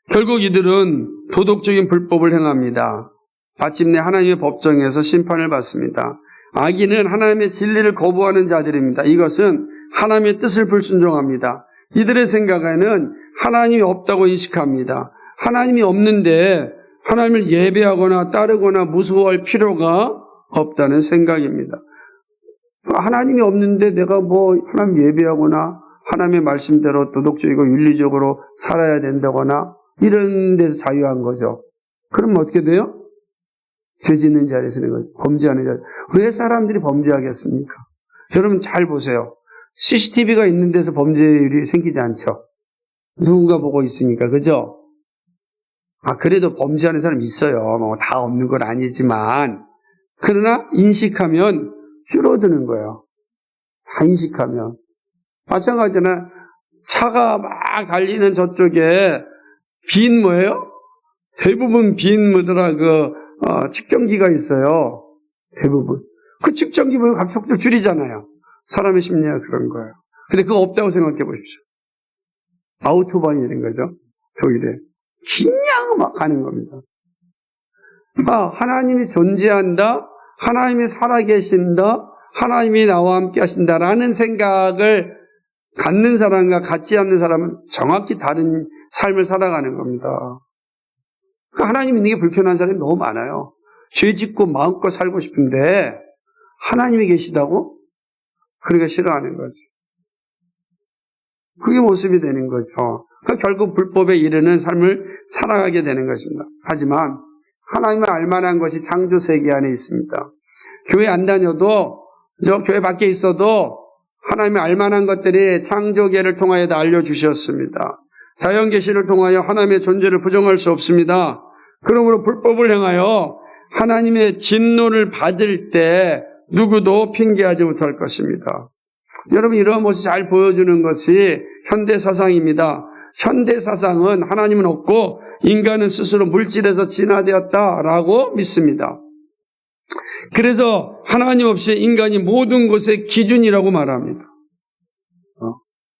결국 이들은 도덕적인 불법을 행합니다. 마침내 하나님의 법정에서 심판을 받습니다. 악인은 하나님의 진리를 거부하는 자들입니다. 이것은 하나님의 뜻을 불순종합니다. 이들의 생각에는 하나님이 없다고 인식합니다. 하나님이 없는데 하나님을 예배하거나 따르거나 무서워할 필요가 없다는 생각입니다. 하나님이 없는데 내가 하나님 예배하거나 하나님의 말씀대로 도덕적이고 윤리적으로 살아야 된다거나 이런 데서 자유한 거죠. 그러면 어떻게 돼요? 죄 짓는 자리에 서는 거죠. 범죄하는 자리. 왜 사람들이 범죄하겠습니까? 여러분 잘 보세요. CCTV가 있는 데서 범죄율이 생기지 않죠. 누군가 보고 있으니까, 그죠? 그래도 범죄하는 사람이 있어요. 다 없는 건 아니지만. 그러나 인식하면 줄어드는 거예요. 다 인식하면. 마찬가지잖아요. 차가 막 달리는 저쪽에 빈 대부분 빈 측정기가 있어요. 대부분. 그 측정기 보면 갑자기 속도를 줄이잖아요. 사람의 심리가 그런 거예요. 근데 그거 없다고 생각해 보십시오. 아우토반이라는 거죠. 독일에. 그냥 막 가는 겁니다. 하나님이 존재한다. 하나님이 살아계신다. 하나님이 나와 함께 하신다라는 생각을 갖는 사람과 갖지 않는 사람은 정확히 다른 삶을 살아가는 겁니다. 하나님 있는 게 불편한 사람이 너무 많아요. 죄 짓고 마음껏 살고 싶은데 하나님이 계시다고? 그러니까 싫어하는 거죠. 그게 모습이 되는 거죠. 그러니까 결국 불법에 이르는 삶을 살아가게 되는 것입니다. 하지만 하나님을 알만한 것이 창조 세계 안에 있습니다. 교회 안 다녀도 교회 밖에 있어도 하나님의 알만한 것들이 창조계를 통하여 다 알려주셨습니다. 자연계시를 통하여 하나님의 존재를 부정할 수 없습니다. 그러므로 불법을 행하여 하나님의 진노를 받을 때 누구도 핑계하지 못할 것입니다. 여러분 이러한 모습이 잘 보여주는 것이 현대사상입니다. 현대사상은 하나님은 없고 인간은 스스로 물질에서 진화되었다라고 믿습니다. 그래서 하나님 없이 인간이 모든 것의 기준이라고 말합니다.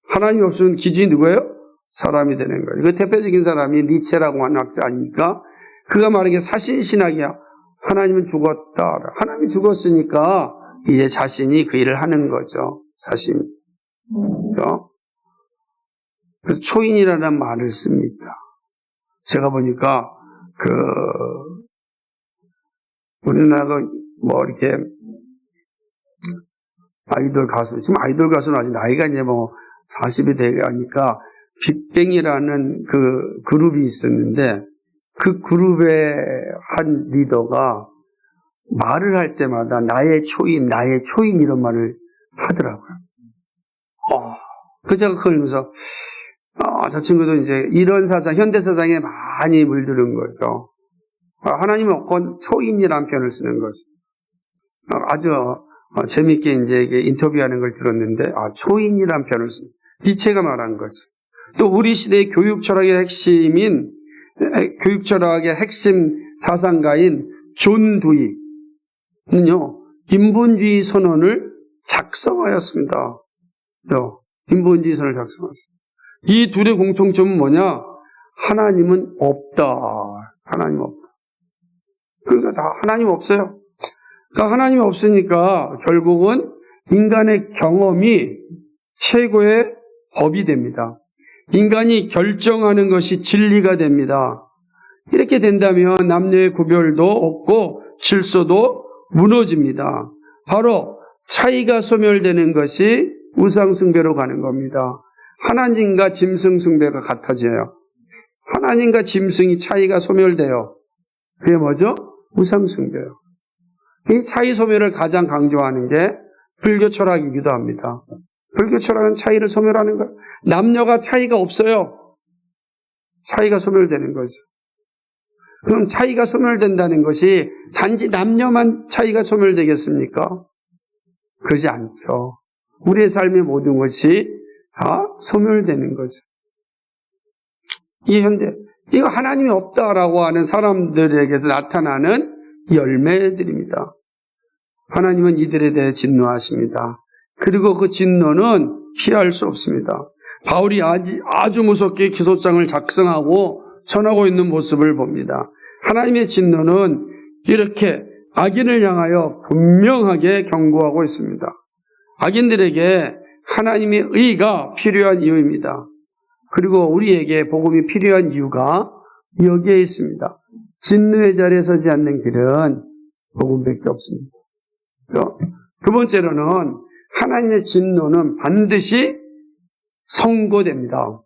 하나님 없으면 기준이 누구예요? 사람이 되는 거예요. 그 대표적인 사람이 니체라고 하는 학자 아닙니까? 그가 말하기에 사신신학이야. 하나님은 죽었다. 하나님이 죽었으니까 이제 자신이 그 일을 하는 거죠. 자신이. 그래서 초인이라는 말을 씁니다. 제가 보니까 우리나라가 뭐 이렇게 아이돌 가수, 지금 아이돌 가수는 아직 나이가 이제 뭐 40이 되가니까 빅뱅이라는 그 그룹이 있었는데 그 그룹의 한 리더가 말을 할 때마다 나의 초인 이런 말을 하더라고요. 그 제가 그걸 보면서 저 친구도 이제 이런 사상, 현대 사상에 많이 물드는 거죠. 하나님은 없건 초인이라는 표현을 쓰는 거죠. 아주 재밌게 이제 인터뷰하는 걸 들었는데, 초인이라는 표현을 씁니다. 니체가 말한 거죠. 또 우리 시대의 교육 철학의 핵심 사상가인 존 두이는요, 인본주의 선언을 작성하였습니다. 인본주의 선언을 작성하였습니다. 이 둘의 공통점은 뭐냐? 하나님은 없다. 하나님 없다. 그러니까 다 하나님 없어요. 그러니까 하나님이 없으니까 결국은 인간의 경험이 최고의 법이 됩니다. 인간이 결정하는 것이 진리가 됩니다. 이렇게 된다면 남녀의 구별도 없고 질서도 무너집니다. 바로 차이가 소멸되는 것이 우상숭배로 가는 겁니다. 하나님과 짐승 숭배가 같아져요. 하나님과 짐승이 차이가 소멸돼요. 그게 뭐죠? 우상숭배요. 이 차이 소멸을 가장 강조하는 게 불교 철학이기도 합니다. 불교 철학은 차이를 소멸하는 거예요. 남녀가 차이가 없어요. 차이가 소멸되는 거죠. 그럼 차이가 소멸된다는 것이 단지 남녀만 차이가 소멸되겠습니까? 그러지 않죠. 우리의 삶의 모든 것이 다 소멸되는 거죠. 이거 하나님이 없다라고 하는 사람들에게서 나타나는 열매들입니다. 하나님은 이들에 대해 진노하십니다. 그리고 그 진노는 피할 수 없습니다. 바울이 아주 무섭게 기소장을 작성하고 전하고 있는 모습을 봅니다. 하나님의 진노는 이렇게 악인을 향하여 분명하게 경고하고 있습니다. 악인들에게 하나님의 의가 필요한 이유입니다. 그리고 우리에게 복음이 필요한 이유가 여기에 있습니다. 진노의 자리에 서지 않는 길은 복음밖에 없습니다. 두 번째로는 하나님의 진노는 반드시 선고됩니다.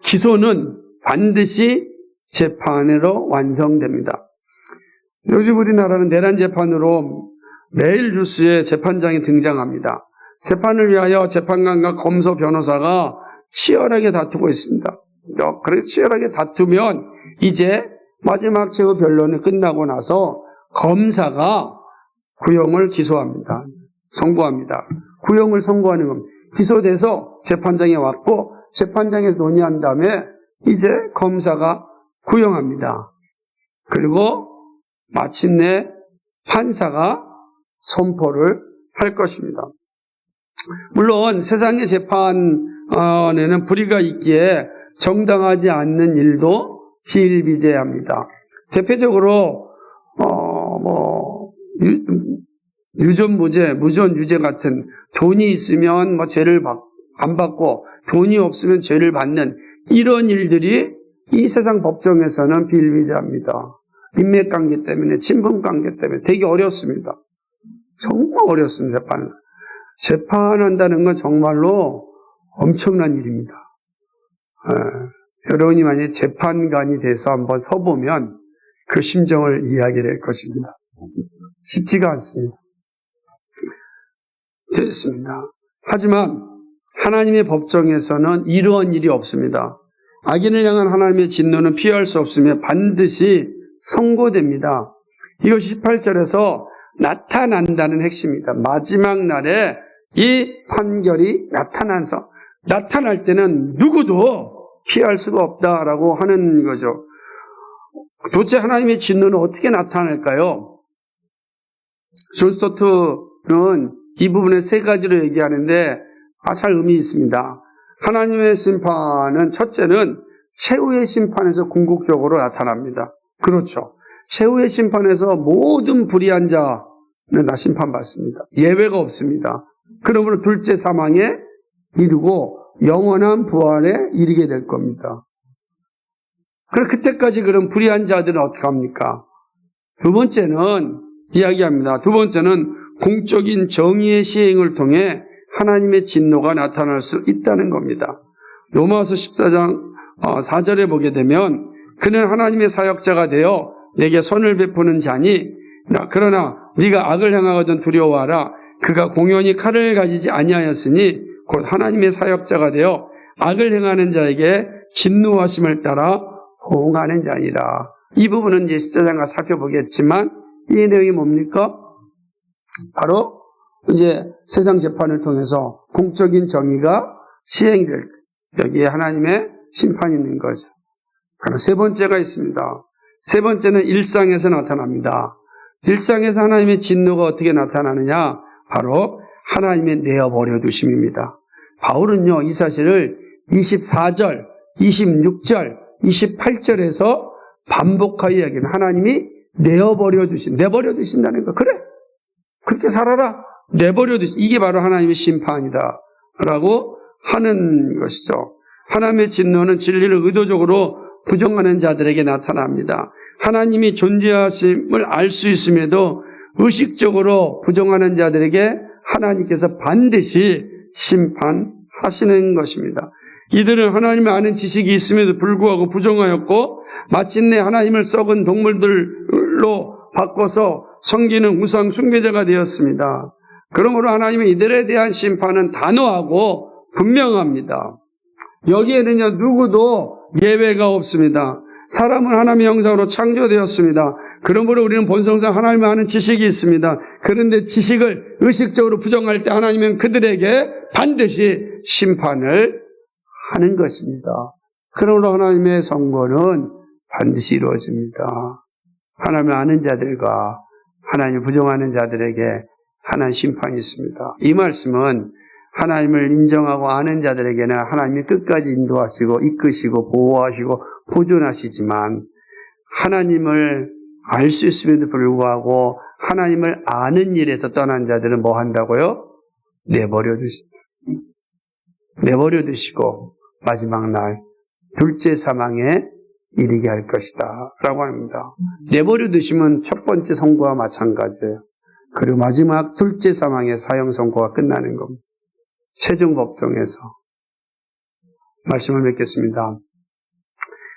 기소는 반드시 재판으로 완성됩니다. 요즘 우리나라는 내란 재판으로 매일 뉴스에 재판장이 등장합니다. 재판을 위하여 재판관과 검소 변호사가 치열하게 다투고 있습니다. 그래서 치열하게 다투면 이제 마지막 최후 변론이 끝나고 나서 검사가 구형을 기소합니다. 선고합니다. 구형을 선고하는 겁니다. 기소돼서 재판장에 왔고 재판장에서 논의한 다음에 이제 검사가 구형합니다. 그리고 마침내 판사가 선포를 할 것입니다. 물론 세상의 재판에는 불의가 있기에 정당하지 않는 일도 비일비재합니다. 대표적으로 유전무죄, 무전유죄 같은 돈이 있으면 죄를 안 받고 돈이 없으면 죄를 받는 이런 일들이 이 세상 법정에서는 비일비재합니다. 인맥관계 때문에, 친분관계 때문에 되게 어렵습니다. 정말 어렵습니다. 재판한다는 건 정말로 엄청난 일입니다. 여러분이 만약에 재판관이 돼서 한번 서보면 그 심정을 이야기를 할 것입니다. 쉽지가 않습니다. 됐습니다. 하지만 하나님의 법정에서는 이러한 일이 없습니다. 악인을 향한 하나님의 진노는 피할 수 없으며 반드시 선고됩니다. 이것이 18절에서 나타난다는 핵심입니다. 마지막 날에 이 판결이 나타날 때는 누구도 피할 수가 없다라고 하는 거죠. 도대체 하나님의 진노는 어떻게 나타날까요? 존 스토트는 이 부분에 세 가지로 얘기하는데 잘 의미 있습니다. 하나님의 심판은 첫째는 최후의 심판에서 궁극적으로 나타납니다. 그렇죠. 최후의 심판에서 모든 불의한 자는 다 심판받습니다. 예외가 없습니다. 그러므로 둘째 사망에 이르고 영원한 부활에 이르게 될 겁니다. 그럼 그때까지 그럼 불의한 자들은 어떻게 합니까? 두 번째는 이야기합니다. 두 번째는 공적인 정의의 시행을 통해 하나님의 진노가 나타날 수 있다는 겁니다. 로마서 14장 4절에 보게 되면 그는 하나님의 사역자가 되어 내게 선을 베푸는 자니 그러나 네가 악을 행하거든 두려워하라. 그가 공연히 칼을 가지지 아니하였으니 곧 하나님의 사역자가 되어 악을 행하는 자에게 진노하심을 따라 호응하는 자니라. 이 부분은 이제 14장과 살펴보겠지만 이 내용이 뭡니까? 바로 이제 세상 재판을 통해서 공적인 정의가 시행될 여기에 하나님의 심판이 있는 거죠. 그러나 세 번째가 있습니다. 세 번째는 일상에서 나타납니다. 일상에서 하나님의 진노가 어떻게 나타나느냐? 바로 하나님의 내어버려 두심입니다. 바울은요, 이 사실을 24절, 26절, 28절에서 반복하여 이야기합니다. 하나님이 내어버려 두신다는 거. 그래, 그렇게 살아라. 내버려 두신, 이게 바로 하나님의 심판이다 라고 하는 것이죠. 하나님의 진노는 진리를 의도적으로 부정하는 자들에게 나타납니다. 하나님이 존재하심을 알 수 있음에도 의식적으로 부정하는 자들에게 하나님께서 반드시 심판하시는 것입니다. 이들은 하나님을 아는 지식이 있음에도 불구하고 부정하였고 마침내 하나님을 썩은 동물들로 바꿔서 섬기는 우상 숭배자가 되었습니다. 그러므로 하나님은 이들에 대한 심판은 단호하고 분명합니다. 여기에는요, 누구도 예외가 없습니다. 사람은 하나님의 형상으로 창조되었습니다. 그러므로 우리는 본성상 하나님을 아는 지식이 있습니다. 그런데 지식을 의식적으로 부정할 때 하나님은 그들에게 반드시 심판을 하는 것입니다. 그러므로 하나님의 선고는 반드시 이루어집니다. 하나님을 아는 자들과 하나님을 부정하는 자들에게 하나님 심판이 있습니다. 이 말씀은 하나님을 인정하고 아는 자들에게는 하나님이 끝까지 인도하시고 이끄시고 보호하시고 보존하시지만 하나님을 알 수 있음에도 불구하고 하나님을 아는 일에서 떠난 자들은 뭐 한다고요? 내버려 두신다. 내버려 두시고 마지막 날 둘째 사망에 이르게 할 것이다 라고 합니다. 내버려 두시면 첫 번째 선고와 마찬가지예요. 그리고 마지막 둘째 사망의 사형 선고가 끝나는 겁니다. 최종 법정에서 말씀을 맺겠습니다.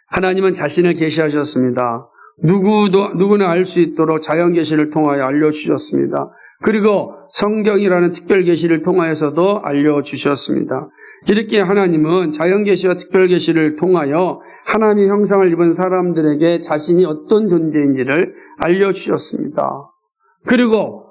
하나님은 자신을 계시하셨습니다. 누구나 알 수 있도록 자연 계시를 통하여 알려주셨습니다. 그리고 성경이라는 특별 계시를 통하여서도 알려주셨습니다. 이렇게 하나님은 자연 계시와 특별 계시를 통하여 하나님의 형상을 입은 사람들에게 자신이 어떤 존재인지를 알려주셨습니다. 그리고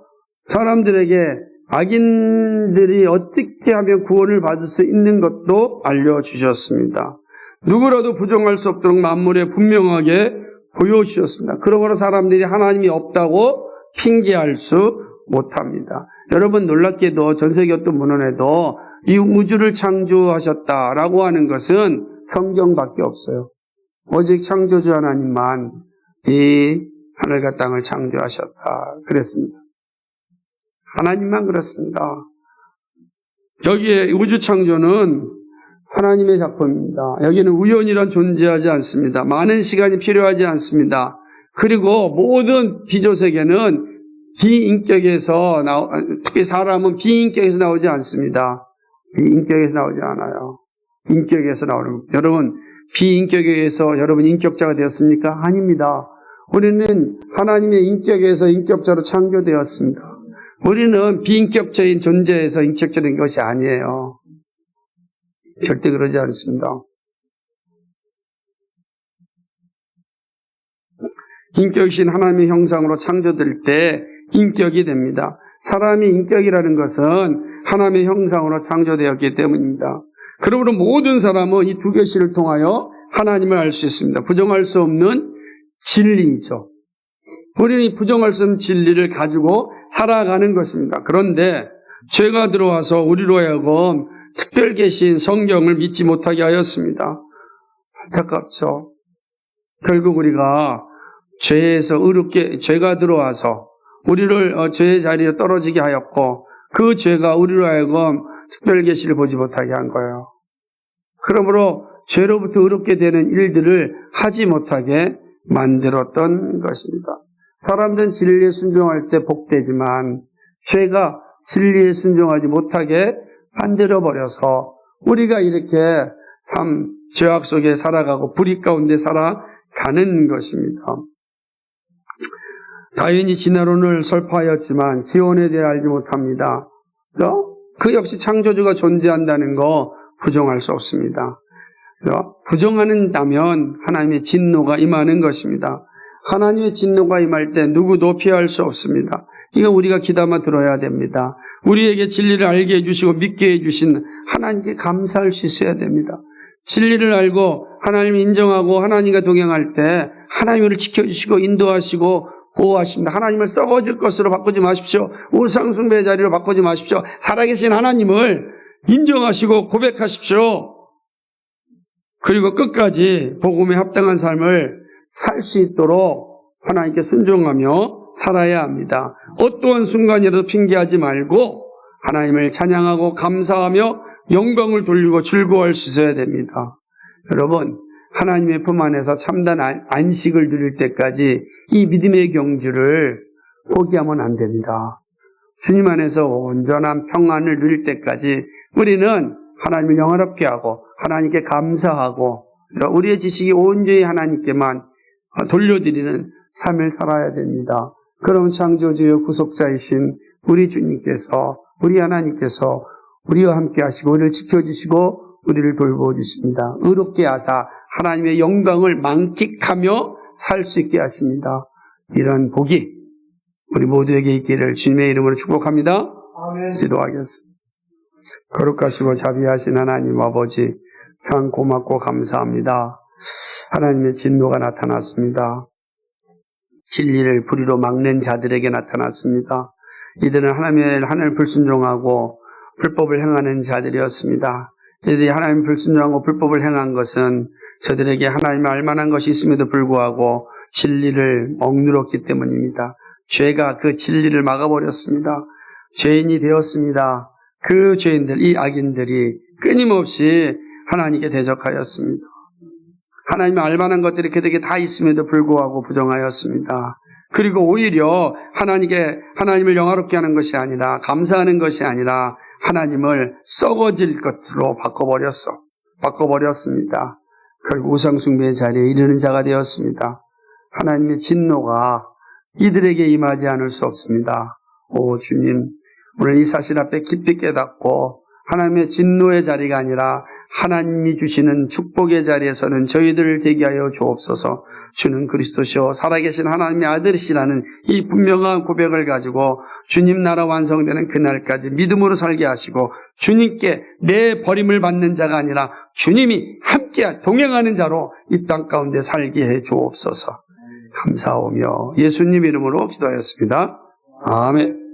사람들에게 악인들이 어떻게 하면 구원을 받을 수 있는 것도 알려주셨습니다. 누구라도 부정할 수 없도록 만물에 분명하게 보여주셨습니다. 그러므로 사람들이 하나님이 없다고 핑계할 수 못합니다. 여러분 놀랍게도 전세계 어떤 문헌에도 이 우주를 창조하셨다라고 하는 것은 성경밖에 없어요. 오직 창조주 하나님만 이 하늘과 땅을 창조하셨다 그랬습니다. 하나님만 그렇습니다. 여기에 우주 창조는 하나님의 작품입니다. 여기는 우연이란 존재하지 않습니다. 많은 시간이 필요하지 않습니다. 그리고 모든 비조세계는 비인격에서 특히 사람은 비인격에서 나오지 않습니다. 비인격에서 나오지 않아요. 인격에서 나오는 겁니다. 여러분 비인격에 의해서 여러분 인격자가 되었습니까? 아닙니다. 우리는 하나님의 인격에서 인격자로 창조되었습니다. 우리는 비인격적인 존재에서 인격적인 것이 아니에요. 절대 그러지 않습니다. 인격이신 하나님의 형상으로 창조될 때 인격이 됩니다. 사람이 인격이라는 것은 하나님의 형상으로 창조되었기 때문입니다. 그러므로 모든 사람은 이 두 계시를 통하여 하나님을 알 수 있습니다. 부정할 수 없는 진리이죠. 우리는 이 부정할 수 없는 진리를 가지고 살아가는 것입니다. 그런데 죄가 들어와서 우리로 하여금 특별 계신 성경을 믿지 못하게 하였습니다. 안타깝죠. 결국 우리가 죄에서 죄가 들어와서 우리를 죄의 자리에 떨어지게 하였고 그 죄가 우리로 하여금 특별 계시를 보지 못하게 한 거예요. 그러므로 죄로부터 의롭게 되는 일들을 하지 못하게 만들었던 것입니다. 사람들은 진리에 순종할 때 복되지만 죄가 진리에 순종하지 못하게 만들어버려서 우리가 이렇게 죄악 속에 살아가고 불의 가운데 살아가는 것입니다. 다윈이 진화론을 설파하였지만 기원에 대해 알지 못합니다. 그 역시 창조주가 존재한다는 거 부정할 수 없습니다. 부정한다면 하나님의 진노가 임하는 것입니다. 하나님의 진노가 임할 때 누구도 피할 수 없습니다. 이건 우리가 귀담아 들어야 됩니다. 우리에게 진리를 알게 해주시고 믿게 해주신 하나님께 감사할 수 있어야 됩니다. 진리를 알고 하나님을 인정하고 하나님과 동행할 때 하나님을 지켜주시고 인도하시고 보호하십니다. 하나님을 썩어질 것으로 바꾸지 마십시오. 우상숭배의 자리로 바꾸지 마십시오. 살아계신 하나님을 인정하시고 고백하십시오. 그리고 끝까지 복음에 합당한 삶을 살 수 있도록 하나님께 순종하며 살아야 합니다. 어떠한 순간이라도 핑계하지 말고 하나님을 찬양하고 감사하며 영광을 돌리고 즐거워할 수 있어야 됩니다. 여러분, 하나님의 품 안에서 참된 안식을 누릴 때까지 이 믿음의 경주를 포기하면 안 됩니다. 주님 안에서 온전한 평안을 누릴 때까지 우리는 하나님을 영화롭게 하고 하나님께 감사하고 우리의 지식이 온전히 하나님께만 돌려드리는 삶을 살아야 됩니다. 그런 창조주여 구속자이신 우리 주님께서, 우리 하나님께서 우리와 함께 하시고 우리를 지켜주시고 우리를 돌보주십니다. 의롭게 하사 하나님의 영광을 만끽하며 살 수 있게 하십니다. 이런 복이 우리 모두에게 있기를 주님의 이름으로 축복합니다. 아멘. 기도하겠습니다. 거룩하시고 자비하신 하나님 아버지, 참 고맙고 감사합니다. 하나님의 진노가 나타났습니다. 진리를 불의로 막는 자들에게 나타났습니다. 이들은 하나님을 불순종하고 불법을 행하는 자들이었습니다. 이들이 하나님 불순종하고 불법을 행한 것은 저들에게 하나님을 알만한 것이 있음에도 불구하고 진리를 억누렀기 때문입니다. 죄가 그 진리를 막아버렸습니다. 죄인이 되었습니다. 그 죄인들, 이 악인들이 끊임없이 하나님께 대적하였습니다. 하나님의 알만한 것들이 그들에게 다 있음에도 불구하고 부정하였습니다. 그리고 오히려 하나님을 영화롭게 하는 것이 아니라, 감사하는 것이 아니라 하나님을 썩어질 것으로 바꿔버렸습니다. 결국 우상숭배의 자리에 이르는 자가 되었습니다. 하나님의 진노가 이들에게 임하지 않을 수 없습니다. 오 주님, 오늘 이 사실 앞에 깊이 깨닫고 하나님의 진노의 자리가 아니라 하나님이 주시는 축복의 자리에서는 저희들을 되게 하여 주옵소서. 주는 그리스도시요 살아계신 하나님의 아들이시라는 이 분명한 고백을 가지고 주님 나라 완성되는 그날까지 믿음으로 살게 하시고 주님께 내 버림을 받는 자가 아니라 주님이 함께 동행하는 자로 이 땅 가운데 살게 해 주옵소서. 감사하며 예수님 이름으로 기도하였습니다. 아멘.